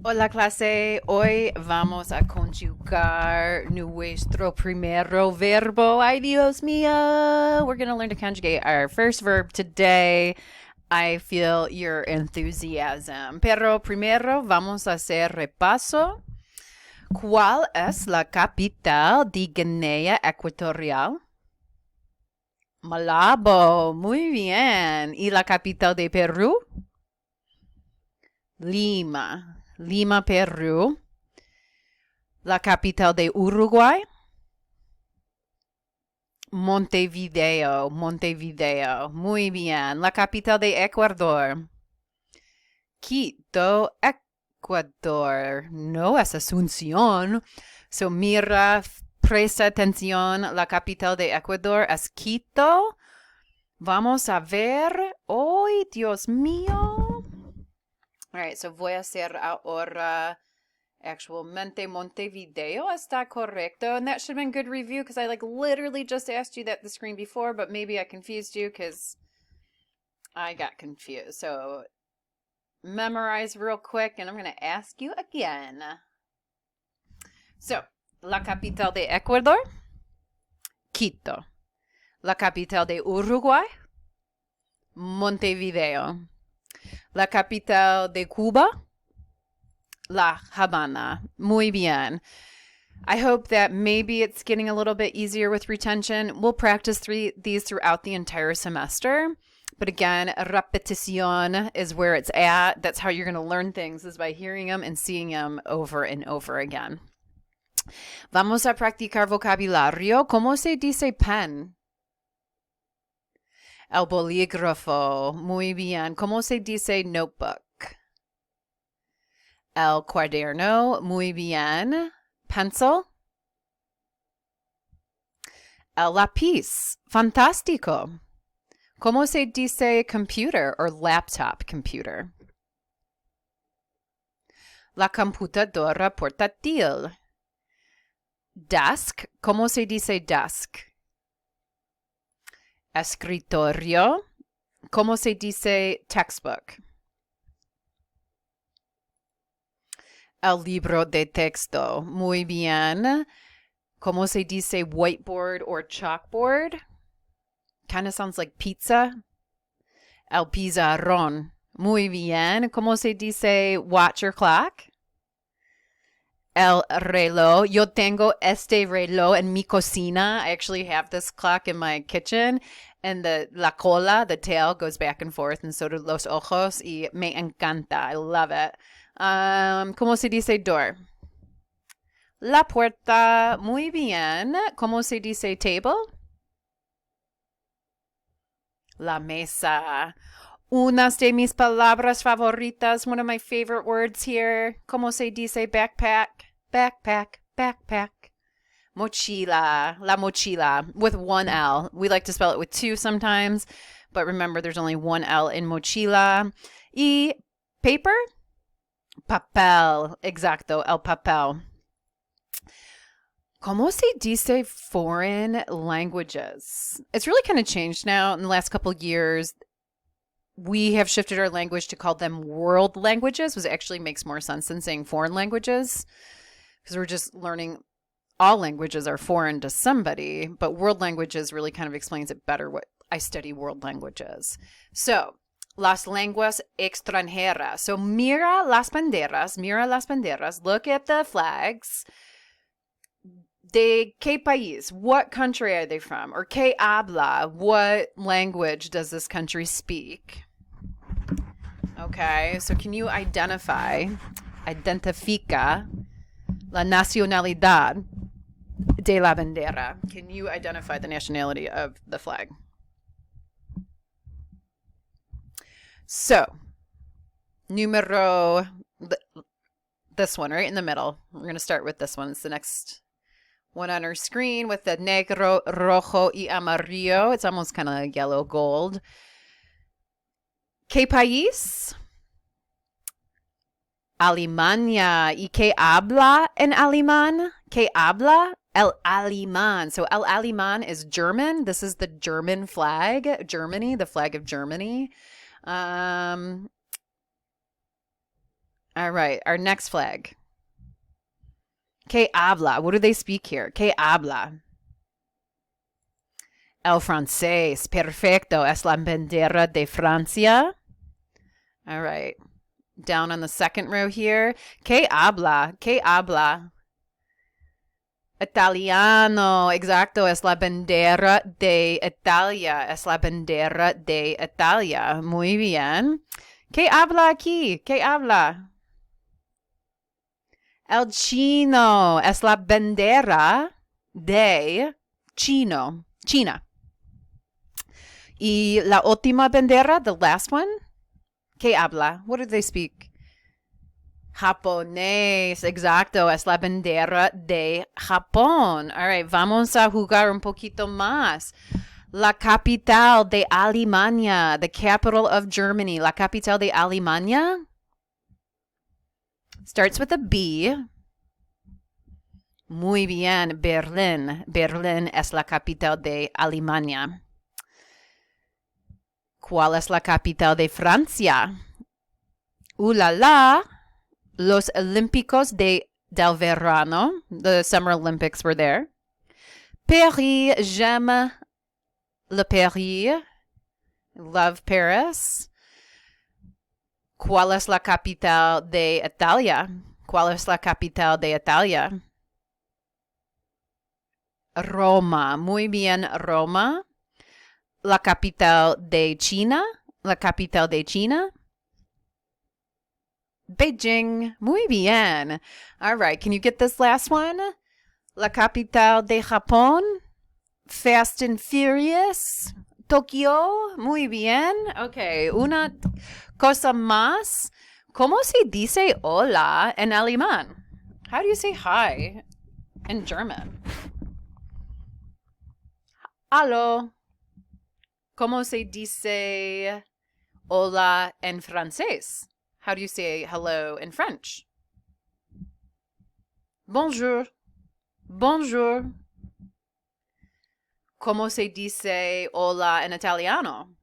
Hola clase, hoy vamos a conjugar nuestro primero verbo. Ay, Dios mío. We're going to learn to conjugate our first verb today. I feel your enthusiasm. Pero primero vamos a hacer repaso. ¿Cuál es la capital de Guinea Ecuatorial? Malabo, muy bien. ¿Y la capital de Perú? Lima. Lima, Perú. La capital de Uruguay? Montevideo, Montevideo. Muy bien. La capital de Ecuador. Quito, Ecuador. No es Asunción. So mira, presta atención. La capital de Ecuador es Quito. Vamos a ver. ¡Ay, Dios mío! All right, so voy a hacer ahora. Actualmente Montevideo está correcto. And that should have been good review because I literally just asked you that the screen before, but maybe I confused you because I got confused. So memorize real quick and I'm going to ask you again. So, la capital de Ecuador, Quito. La capital de Uruguay, Montevideo. La capital de Cuba, La Habana. Muy bien. I hope that maybe it's getting a little bit easier with retention. We'll practice these throughout the entire semester. But again, repetición is where it's at. That's how you're going to learn things, is by hearing them and seeing them over and over again. Vamos a practicar vocabulario. ¿Cómo se dice pen? El bolígrafo. Muy bien. ¿Cómo se dice notebook? El cuaderno. Muy bien. Pencil. El lápiz. Fantástico. ¿Cómo se dice computer or laptop computer? La computadora portátil. Desk. ¿Cómo se dice desk? Escritorio. ¿Cómo se dice textbook? El libro de texto. Muy bien. ¿Cómo se dice whiteboard or chalkboard? Kind of sounds like pizza. El pizarrón. Muy bien. ¿Cómo se dice watch or clock? El reloj. Yo tengo este reloj en mi cocina. I actually have this clock in my kitchen. And la cola, the tail, goes back and forth. And so do los ojos. Y me encanta. I love it. ¿Cómo se dice door? La puerta. Muy bien. ¿Cómo se dice table? La mesa. Unas de mis palabras favoritas. One of my favorite words here. ¿Cómo se dice backpack? Backpack, backpack. Mochila. La mochila. With one L. We like to spell it with two sometimes. But remember, there's only one L in mochila. Y paper? Papel. Exacto. El papel. ¿Cómo se dice foreign languages? It's really kind of changed now in the last couple of years. We have shifted our language to call them world languages, which actually makes more sense than saying foreign languages because we're just learning all languages are foreign to somebody, but world languages really kind of explains it better what I study world languages. So, las lenguas extranjeras. So, mira las banderas, look at the flags. ¿De qué país? What country are they from? Or ¿qué habla? What language does this country speak? Okay, so can you identifica la nacionalidad de la bandera? Can you identify the nationality of the flag? So, numero, this one right in the middle. We're going to start with this one. It's the next one on our screen with the negro, rojo y amarillo. It's almost kind of yellow gold. ¿Qué país? Alemania. ¿Y qué habla en alemán? ¿Qué habla? El alemán. So el alemán is German. This is the German flag. Germany, the flag of Germany. All right, our next flag. Que habla? What do they speak here? Que habla? El francés. Perfecto. Es la bandera de Francia. All right. Down on the second row here. Que habla? Que habla? Italiano. Exacto. Es la bandera de Italia. Es la bandera de Italia. Muy bien. ¿Qué habla aquí? ¿Qué habla? El chino. Es la bandera de China. Y la última bandera, the last one. ¿Qué habla? What do they speak? Japonés, exacto, es la bandera de Japón. All right, vamos a jugar un poquito más. La capital de Alemania, the capital of Germany. La capital de Alemania starts with a B. Muy bien, Berlín. Berlín es la capital de Alemania. ¿Cuál es la capital de Francia? La. Los Olímpicos del verano. The Summer Olympics were there. Paris, j'aime le Paris. Love Paris. ¿Cuál es la capital de Italia? ¿Cuál es la capital de Italia? Roma. Muy bien, Roma. La capital de China. La capital de China. Beijing. Muy bien. All right. Can you get this last one? La capital de Japón. Fast and Furious. Tokio. Muy bien. Okay. Una cosa más. ¿Cómo se dice hola en alemán? How do you say hi in German? Hallo. ¿Cómo se dice hola en francés? How do you say hello in French? Bonjour. Bonjour. ¿Cómo se dice hola en italiano?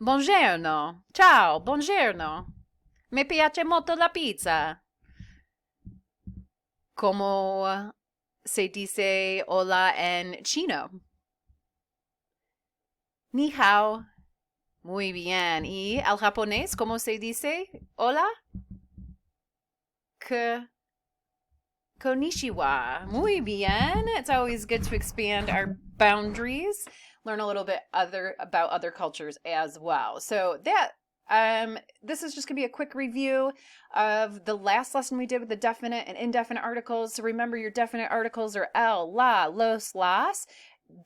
Buongiorno. Ciao, buongiorno. Mi piace molto la pizza. ¿Cómo se dice hola en chino? Ni hao. Muy bien. ¿Y al japonés cómo se dice hola? Konnichiwa. Muy bien. It's always good to expand our boundaries, learn a little bit about other cultures as well. So this is just going to be a quick review of the last lesson we did with the definite and indefinite articles. So remember, your definite articles are el, la, los, las.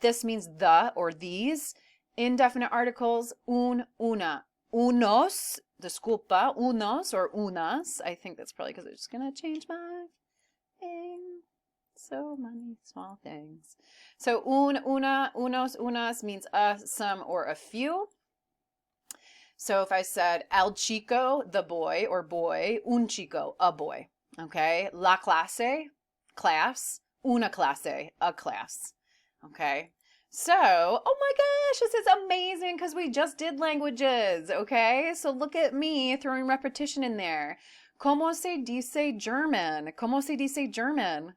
This means the or these. Indefinite articles, un, una, unos, disculpa, unos or unas. I think that's probably because I'm just going to change my thing. So many small things. So un, una, unos, unas means a, some, or a few. So if I said el chico, the boy or boy, un chico, a boy. Okay. La clase, class, una clase, a class. Okay. So, oh my gosh, this is amazing because we just did languages, okay? So look at me throwing repetition in there. ¿Cómo se dice German? ¿Cómo se dice German?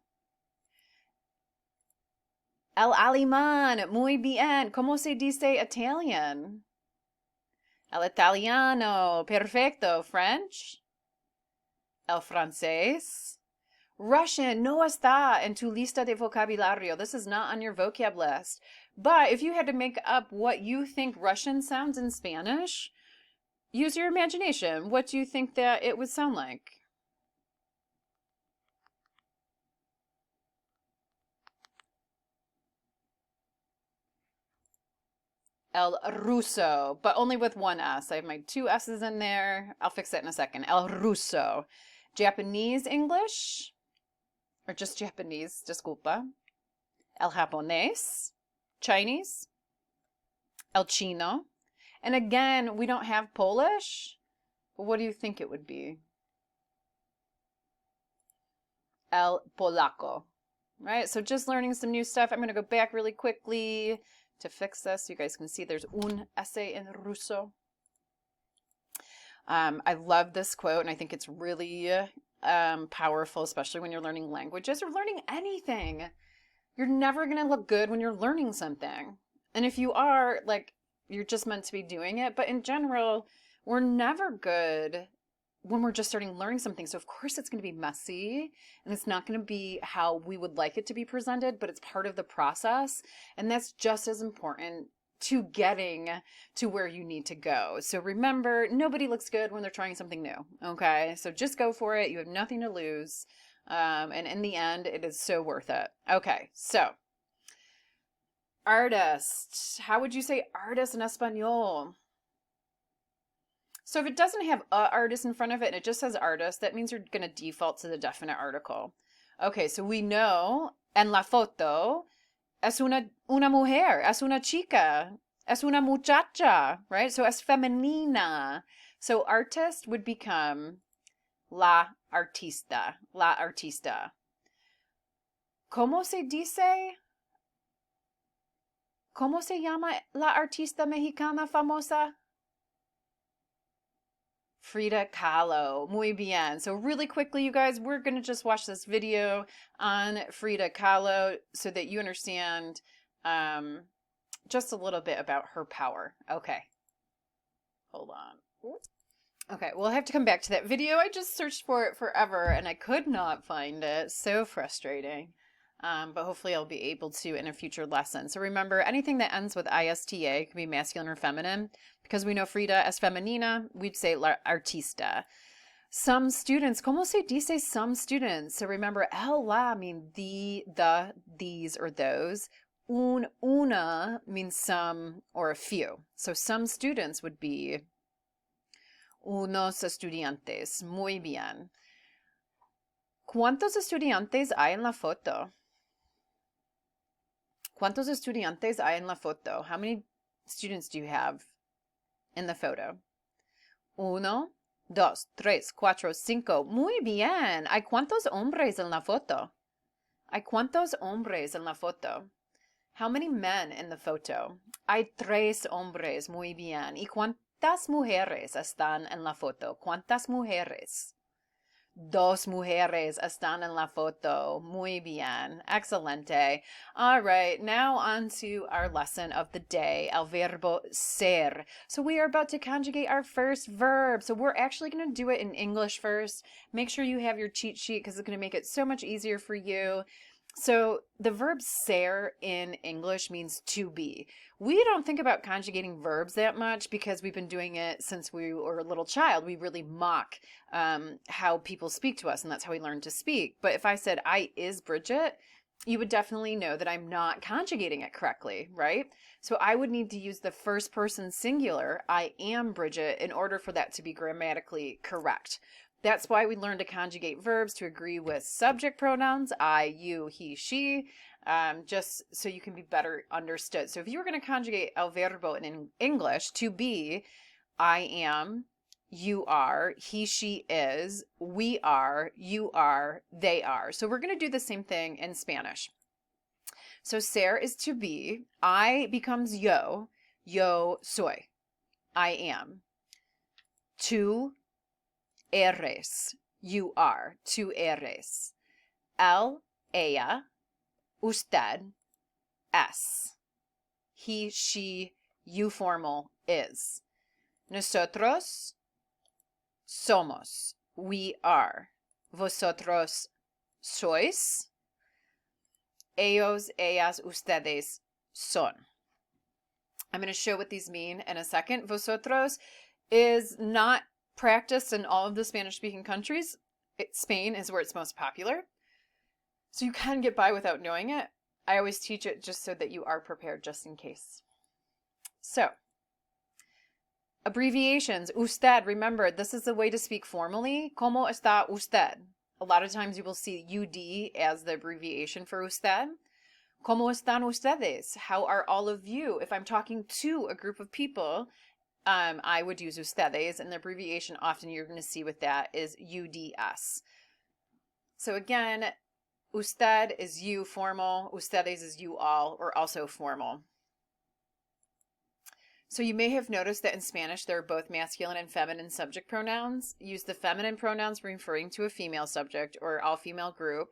El alemán, muy bien. ¿Cómo se dice Italian? El italiano, perfecto. French? El francés? Russian, no está en tu lista de vocabulario. This is not on your vocab list. But if you had to make up what you think Russian sounds in Spanish, use your imagination. What do you think that it would sound like? El ruso, but only with one S. I have my two S's in there. I'll fix that in a second. El ruso. Japanese English, or just Japanese, disculpa. El japonés. Chinese. El chino. And again, we don't have Polish. But what do you think it would be? El polaco. Right? So just learning some new stuff. I'm going to go back really quickly to fix this. You guys can see there's un essay in ruso. I love this quote, and I think it's really powerful, especially when you're learning languages or learning anything. You're never going to look good when you're learning something. And if you are, like, you're just meant to be doing it. But in general, we're never good when we're just starting learning something. So of course it's going to be messy and it's not going to be how we would like it to be presented, but it's part of the process. And that's just as important to getting to where you need to go. So remember, nobody looks good when they're trying something new. Okay. So just go for it. You have nothing to lose. And in the end, it is so worth it. Okay. So artist. How would you say artist in Espanol? So if it doesn't have a artist in front of it and it just says artist, that means you're going to default to the definite article. Okay, so we know en la foto es una mujer, es una chica, es una muchacha, right? So es femenina. So artist would become la artista, la artista. ¿Cómo se dice? ¿Cómo se llama la artista mexicana famosa? Frida Kahlo. Muy bien. So really quickly, you guys, we're going to just watch this video on Frida Kahlo so that you understand just a little bit about her power. Okay. Hold on. Okay, we'll have to come back to that video. I just searched for it forever and I could not find it. So frustrating. But hopefully I'll be able to in a future lesson. So remember, anything that ends with ISTA can be masculine or feminine. Because we know Frida as femenina, we'd say la artista. Some students, ¿cómo se dice some students? So remember, el, la mean the, these, or those. Una means some or a few. So some students would be unos estudiantes. Muy bien. ¿Cuántos estudiantes hay en la foto? ¿Cuántos estudiantes hay en la foto? How many students do you have in the photo? Uno, dos, tres, cuatro, cinco. Muy bien. ¿Hay cuántos hombres en la foto? ¿Hay cuántos hombres en la foto? How many men in the photo? Hay tres hombres. Muy bien. ¿Y cuántas mujeres están en la foto? ¿Cuántas mujeres? Dos mujeres están en la foto. Muy bien. Excelente. All right, now on to our lesson of the day, el verbo ser. So we are about to conjugate our first verb. So we're actually going to do it in English first. Make sure you have your cheat sheet because it's going to make it so much easier for you. So the verb ser in English means to be. We don't think about conjugating verbs that much because we've been doing it since we were a little child. We really mock how people speak to us, and that's how we learn to speak. But if I said, I is Bridget, you would definitely know that I'm not conjugating it correctly, right? So I would need to use the first person singular, I am Bridget, in order for that to be grammatically correct. That's why we learn to conjugate verbs to agree with subject pronouns, I, you, he, she, just so you can be better understood. So if you were going to conjugate el verbo in English, to be, I am, you are, he, she is, we are, you are, they are. So we're going to do the same thing in Spanish. So ser is to be, I becomes yo soy, I am. Tú eres, you are, tú eres. Él, ella, usted, es. He, she, you formal, is. Nosotros somos, we are. Vosotros sois. Ellos, ellas, ustedes son. I'm going to show what these mean in a second. Vosotros is not practiced in all of the Spanish-speaking countries. Spain is where it's most popular. So you can get by without knowing it. I always teach it just so that you are prepared just in case. So, abbreviations. Usted, remember, this is the way to speak formally. ¿Cómo está usted? A lot of times you will see UD as the abbreviation for usted. ¿Cómo están ustedes? How are all of you? If I'm talking to a group of people, I would use ustedes, and the abbreviation often you're going to see with that is UDS. So again, usted is you formal, ustedes is you all, or also formal. So you may have noticed that in Spanish, there are both masculine and feminine subject pronouns. Use the feminine pronouns referring to a female subject or all-female group.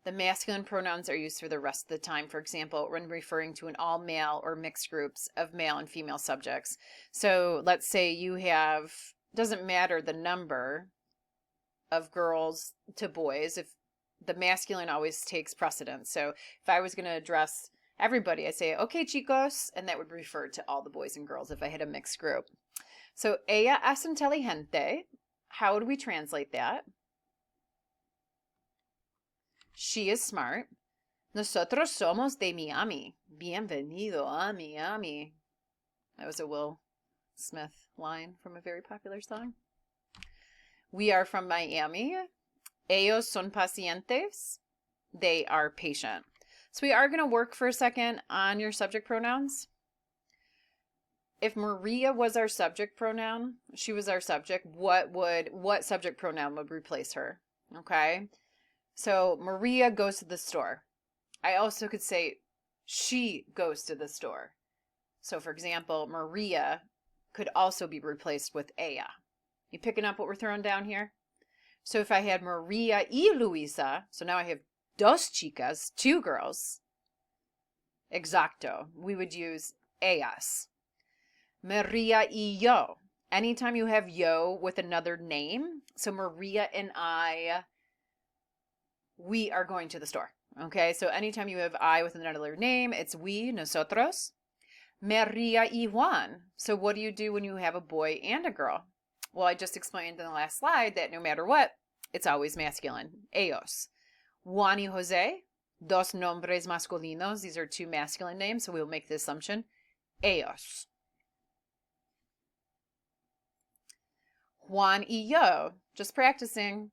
The masculine pronouns are used for the rest of the time, for example, when referring to an all-male or mixed groups of male and female subjects. So let's say you have, doesn't matter the number of girls to boys, if the masculine always takes precedence. So if I was going to address everybody, I say, okay, chicos, and that would refer to all the boys and girls if I had a mixed group. So, ella es inteligente. How would we translate that? She is smart. Nosotros somos de Miami. Bienvenido a Miami. That was a Will Smith line from a very popular song. We are from Miami. Ellos son pacientes. They are patient. So we are going to work for a second on your subject pronouns. If Maria was our subject pronoun, she was our subject, what subject pronoun would replace her? Okay? So Maria goes to the store. I also could say she goes to the store. So for example, Maria could also be replaced with ella. You picking up what we're throwing down here? So if I had Maria y Luisa, so now I have dos chicas, two girls. Exacto. We would use ellas. Maria y yo. Anytime you have yo with another name, so Maria and I, we are going to the store. Okay, so anytime you have I with another name, it's we, nosotros. Maria y Juan. So what do you do when you have a boy and a girl? Well, I just explained in the last slide that no matter what, it's always masculine. Ellos. Juan y Jose, dos nombres masculinos. These are two masculine names, so we'll make the assumption. Ellos. Juan y yo, just practicing.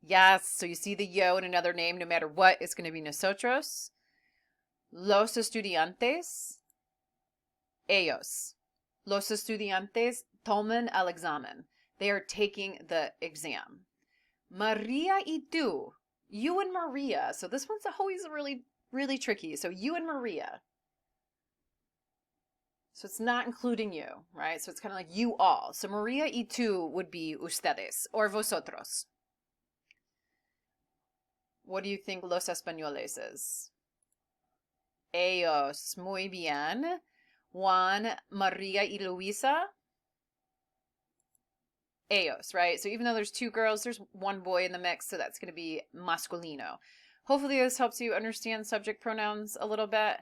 Yes, so you see the yo in another name, no matter what, it's going to be nosotros. Los estudiantes, ellos. Los estudiantes toman el examen. They are taking the exam. Maria y tú. You and Maria. So this one's always really, really tricky. So you and Maria. So it's not including you, right? So it's kind of like you all. So Maria y tú would be ustedes or vosotros. What do you think los españoles is? Ellos. Muy bien. Juan, Maria y Luisa. Ellos, right? So even though there's two girls, there's one boy in the mix, so that's going to be masculino. Hopefully this helps you understand subject pronouns a little bit.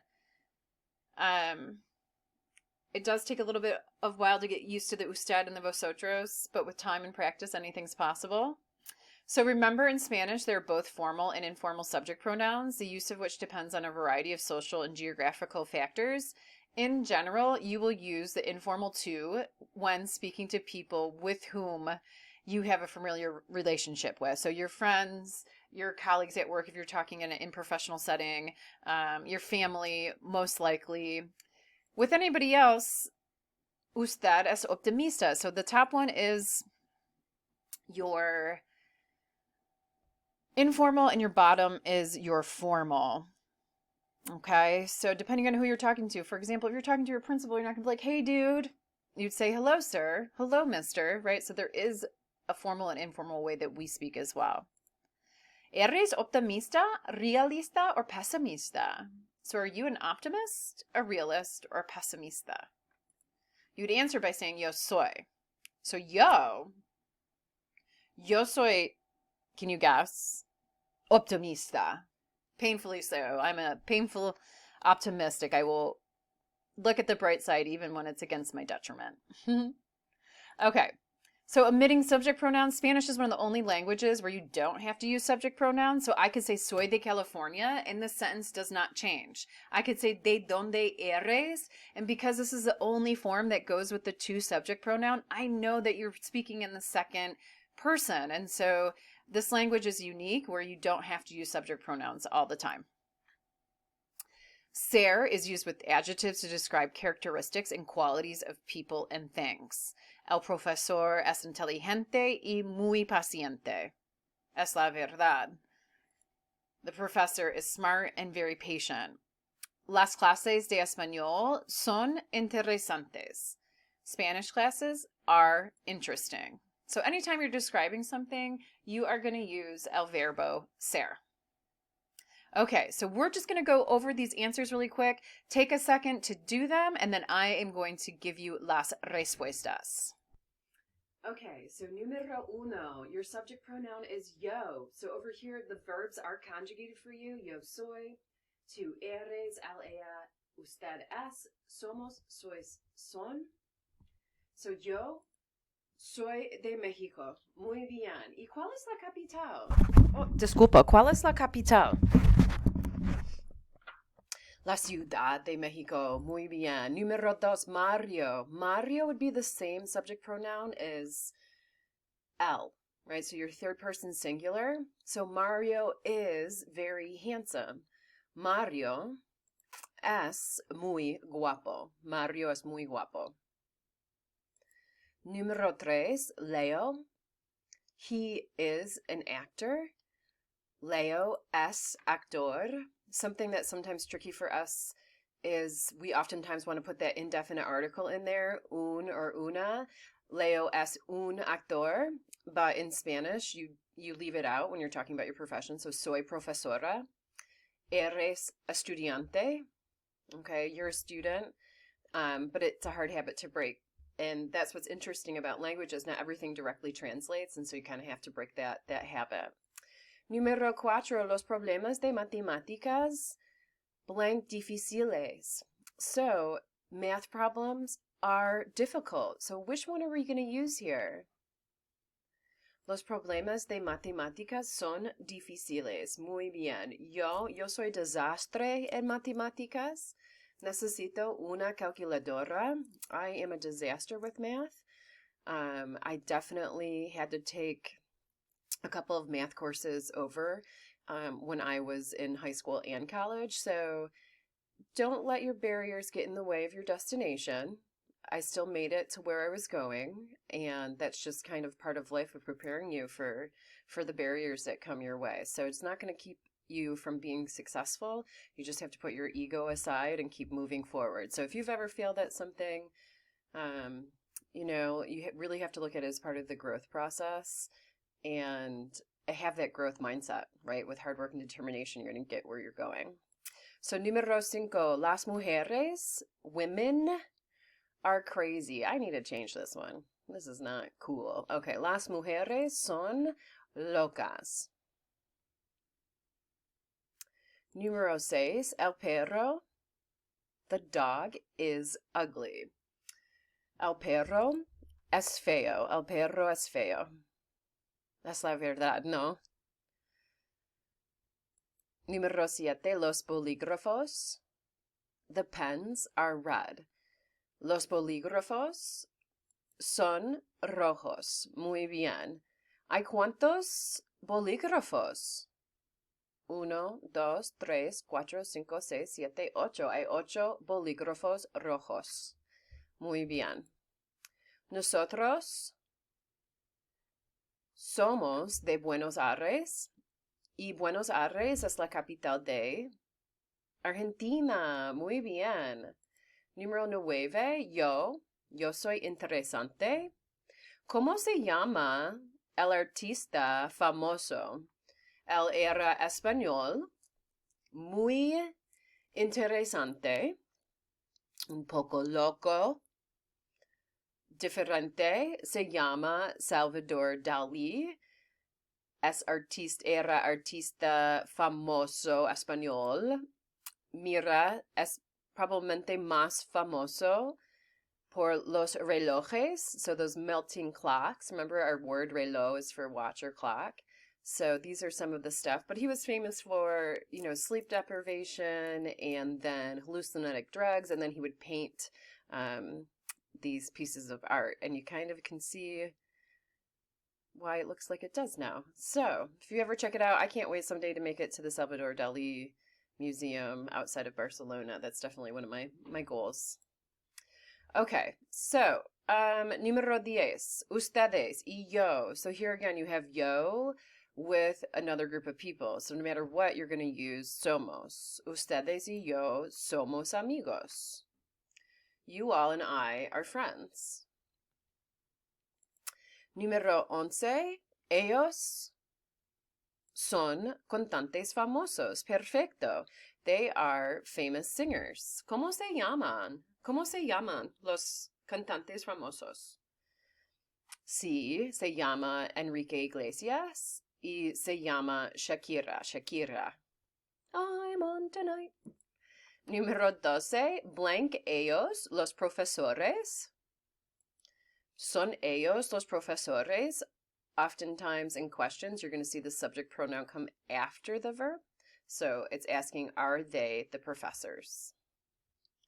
It does take a little bit of while to get used to the usted and the vosotros, but with time and practice, anything's possible. So remember, in Spanish, there are both formal and informal subject pronouns, the use of which depends on a variety of social and geographical factors. In general, you will use the informal to when speaking to people with whom you have a familiar relationship with. So your friends, your colleagues at work, if you're talking in an in-professional setting, your family, most likely. With anybody else, usted es optimista. So the top one is your informal and your bottom is your formal. Okay, so depending on who you're talking to, for example, if you're talking to your principal, you're not going to be like, hey, dude. You'd say, hello, sir. Hello, mister, right? So there is a formal and informal way that we speak as well. ¿Eres optimista, realista, or pesimista? So are you an optimist, a realist, or a pesimista? You'd answer by saying, yo soy. So yo soy, can you guess? Optimista. Painfully so. I'm a painful optimistic. I will look at the bright side even when it's against my detriment. Okay. So omitting subject pronouns, Spanish is one of the only languages where you don't have to use subject pronouns. So I could say soy de California and the sentence does not change. I could say de donde eres, and because this is the only form that goes with the to subject pronoun, I know that you're speaking in the second person. And so this language is unique where you don't have to use subject pronouns all the time. Ser is used with adjectives to describe characteristics and qualities of people and things. El profesor es inteligente y muy paciente. Es la verdad. The professor is smart and very patient. Las clases de español son interesantes. Spanish classes are interesting. So anytime you're describing something, you are going to use el verbo ser. Okay, so we're just going to go over these answers really quick. Take a second to do them, and then I am going to give you las respuestas. Okay, so numero uno, your subject pronoun is yo. So over here, the verbs are conjugated for you. Yo soy, tú eres, él, ella, usted es, somos, sois, son. So yo soy de México. Muy bien. ¿Y cuál es la capital? Oh, disculpa, ¿cuál es la capital? La Ciudad de México. Muy bien. Número dos, Mario. Mario would be the same subject pronoun as el, right? So your third person singular. So Mario is very handsome. Mario es muy guapo. Mario es muy guapo. Número tres, Leo. He is an actor. Leo es actor. Something that's sometimes tricky for us is we oftentimes want to put that indefinite article in there, un or una. Leo es un actor, but in Spanish, you leave it out when you're talking about your profession. So soy profesora. Eres estudiante. Okay, you're a student, but it's a hard habit to break. And that's what's interesting about languages. Not everything directly translates, and so you kind of have to break that habit. Número cuatro, los problemas de matemáticas blank difíciles. So, math problems are difficult. So, which one are we going to use here? Los problemas de matemáticas son difíciles. Muy bien. Yo soy desastre en matemáticas. Necesito una calculadora. I am a disaster with math. I definitely had to take a couple of math courses over when I was in high school and college. So don't let your barriers get in the way of your destination. I still made it to where I was going, and that's just kind of part of life of preparing you for the barriers that come your way. So it's not going to keep you from being successful. You just have to put your ego aside and keep moving forward. So if you've ever failed at something, you really have to look at it as part of the growth process and have that growth mindset, right? With hard work and determination, you're going to get where you're going. So número cinco, las mujeres, women are crazy. I need to change this one. This is not cool. Okay, las mujeres son locas. Número seis, el perro, the dog is ugly. El perro es feo. El perro es feo. Es la verdad, ¿no? Número siete, los bolígrafos, the pens are red. Los bolígrafos son rojos. Muy bien. ¿Hay cuántos bolígrafos? 1, 2, 3, 4, 5, 6, 7, 8. Hay 8 bolígrafos rojos. Muy bien. Nosotros somos de Buenos Aires y Buenos Aires es la capital de Argentina. Muy bien. Número 9, yo soy interesante. ¿Cómo se llama el artista famoso? Él era español, muy interesante, un poco loco, diferente, se llama Salvador Dalí. Era artista famoso español. Mira, es probablemente más famoso por los relojes, so those melting clocks. Remember, our word reloj is for watch or clock. So these are some of the stuff. But he was famous for, sleep deprivation and then hallucinogenic drugs, and then he would paint these pieces of art. And you kind of can see why it looks like it does now. So if you ever check it out, I can't wait someday to make it to the Salvador Dalí Museum outside of Barcelona. That's definitely one of my goals. Okay, so número 10, ustedes y yo. So here again you have yo with another group of people. So no matter what, you're going to use somos. Ustedes y yo somos amigos. You all and I are friends. Número 11. Ellos son cantantes famosos. Perfecto. They are famous singers. ¿Cómo se llaman? ¿Cómo se llaman los cantantes famosos? Sí, se llama Enrique Iglesias y se llama Shakira. I'm on tonight. Número 12. Blank ellos, los profesores. Son ellos los profesores. Oftentimes in questions, you're going to see the subject pronoun come after the verb. So it's asking, are they the professors?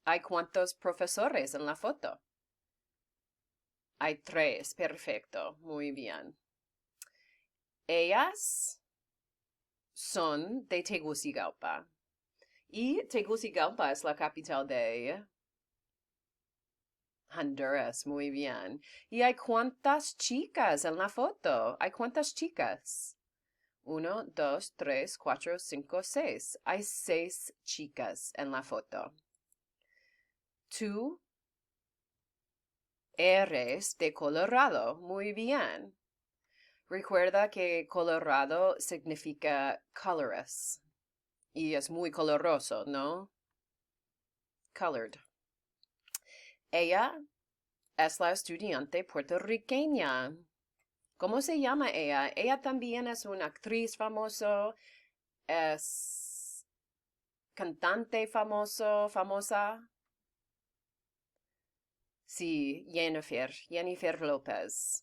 ¿Hay cuántos profesores en la foto? Hay 3. Perfecto. Muy bien. Ellas son de Tegucigalpa. Y Tegucigalpa es la capital de Honduras. Muy bien. ¿Y hay cuántas chicas en la foto? ¿Hay cuántas chicas? 1, 2, 3, 4, 5, 6. Hay 6 chicas en la foto. Tú eres de Colorado. Muy bien. Recuerda que Colorado significa colorous. Y es muy coloroso, ¿no? Colored. Ella es la estudiante puertorriqueña. ¿Cómo se llama ella? Ella también es una actriz famosa, es cantante famosa. Sí, Jennifer Lopez.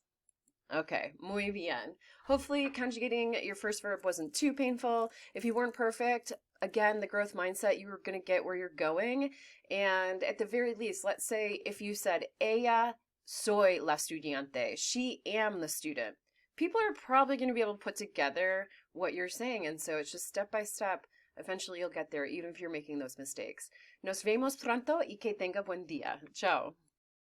Okay, muy bien. Hopefully conjugating your first verb wasn't too painful. If you weren't perfect, again, the growth mindset, you were going to get where you're going. And at the very least, let's say if you said, ella soy la estudiante, she am the student. People are probably going to be able to put together what you're saying. And so it's just step by step. Eventually you'll get there, even if you're making those mistakes. Nos vemos pronto y que tenga buen día. Ciao.